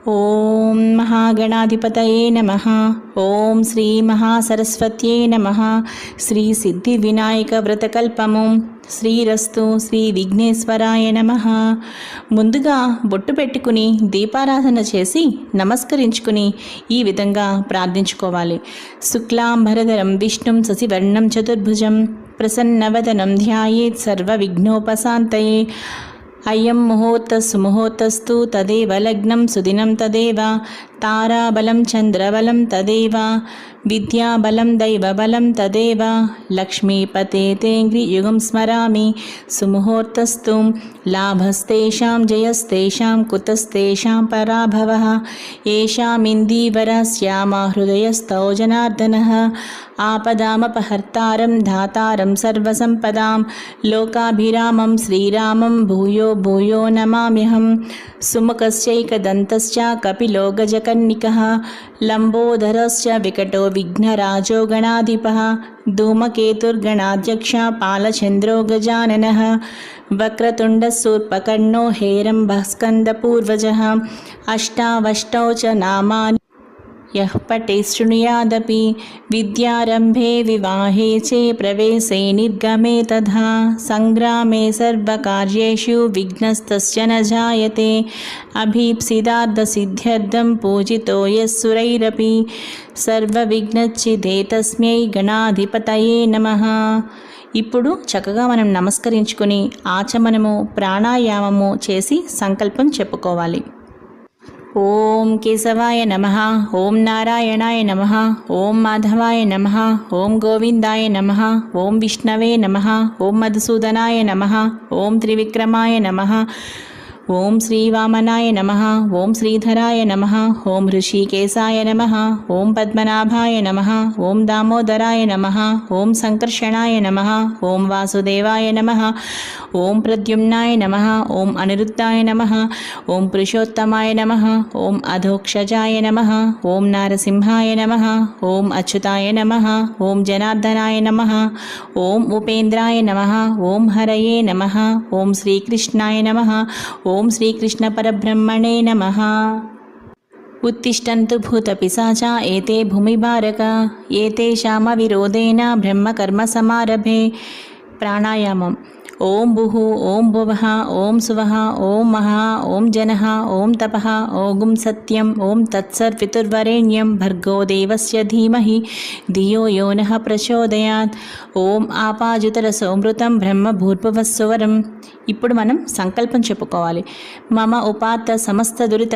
ఓం మహాగణాధిపతయే నమః. ఓం శ్రీ మహాసరస్వత్యై నమః. శ్రీ సిద్ధి వినాయక వ్రతకల్పము. శ్రీరస్తు. శ్రీ విఘ్నేశ్వరాయ నమః. ముందుగా బొట్టు పెట్టుకుని దీపారాధన చేసి నమస్కరించుకుని ఈ విధంగా ప్రార్థించుకోవాలి. శుక్లాంబరధరం విష్ణుం శశివర్ణం చతుర్భుజం ప్రసన్నవదనం ధ్యాయేత్ సర్వ విఘ్నోపశాంతయే. అయం ముహూర్తస్సు తదేవ లగ్నం సుదినం తదేవ తారాబలం చంద్రబలం తదేవ విద్యాబలం దైవబలం తదేవ లక్ష్మీపతే తేంగ్రియుగం స్మరామి. సుముహూర్తస్తు లాభస్తేషాం జయస్తేషాం కుతస్తేషాం పరాభవః. ఏషామిందీవరస్యామా హృదయస్థో జనార్దనః. ఆపదామపహర్తారం ధాతారం సర్వసంపదాం లోకాభిరామం శ్రీరామం భూయో భూయో నమామ్యహం. సుముఖశ్చైకదంతశ్చ కపిలో గజకన్నికః లంబోదరశ్చ వికటో విఘ్నరాజో గణాధిపః. ధూమకేతుర్గణాధ్యక్ష పాలచంద్రో గజాననః. వక్రతుండశూర్పకర్ణో హేరంబః స్కందపూర్వజः. అష్టావష్టౌ చ నామాని యః పఠేత్ శృణుయాదపి. విద్యారంభే వివాహే చే ప్రవేశే నిర్గమే తథా. సంగ్రామే సర్వకార్యేషు విఘ్నస్తస్య న జాయతే. అభీప్సితార్థసిద్ధ్యర్థం పూజితో యః సురైరపి. సర్వవిఘ్నచ్ఛిదే తస్మై గణాధిపతయే నమః. ఇప్పుడు చక్కగా మనం నమస్కరించుకుని ఆచమనము ప్రాణాయామము చేసి సంకల్పం చెప్పుకోవాలి. ఓం కేశవాయ నమః. ఓం నారాయణాయ నమః. ఓం మాధవాయ నమః. ఓం గోవిందాయ నమః. ఓం విష్ణవే నమః. ఓం మధుసూదనాయ నమః. ఓం త్రివిక్రమాయ నమః. ఓం శ్రీవామనాయ నమః. ఓం శ్రీధరాయ నమః. ఓం ఋషికేశాయ నమః. ఓం పద్మనాభాయ నమః. ఓం దామోదరాయ నమః. ఓం సంకర్షణాయ నమః. ఓం వాసుదేవాయ నమః. ఓం ప్రద్యుమ్నాయ నమః. ఓం అనిరుద్ధాయ నమః. ఓం పురుషోత్తమాయ నమః. ఓం అధోక్షజాయ నమః. ఓం నారసింహాయ నమః. ఓం అచ్యుతాయ నమః. ఓం జనార్దనాయ నమః. ఓం ఉపేంద్రాయ నమః. ఓం హరయే నమః. ఓం శ్రీకృష్ణాయ నమః. ఓం శ్రీకృష్ణ పరబ్రహ్మణే నమః. ఉత్తిష్టంతు భూతపిశాచా ఏతే భూమిభారక ఏతేషామవిరోధేన బ్రహ్మకర్మ సమారభే. ప్రాణాయామం. ఓం భుః ఓం భువః ఓం సువః ఓం మహా ఓం జనః ఓం తపః ఓం సత్యం ఓం తత్సర్వితుర్వరేణ్యం భర్గో దేవస్య ధీమహి ధియో యో నః ప్రచోదయాత్. ఓం ఆపాజుతరసోమృతం బ్రహ్మ భూర్భువస్సువరం. ఇప్పుడు మనం సంకల్పం చెప్పుకోవాలి. మమ ఉపాత్త సమస్త దురిత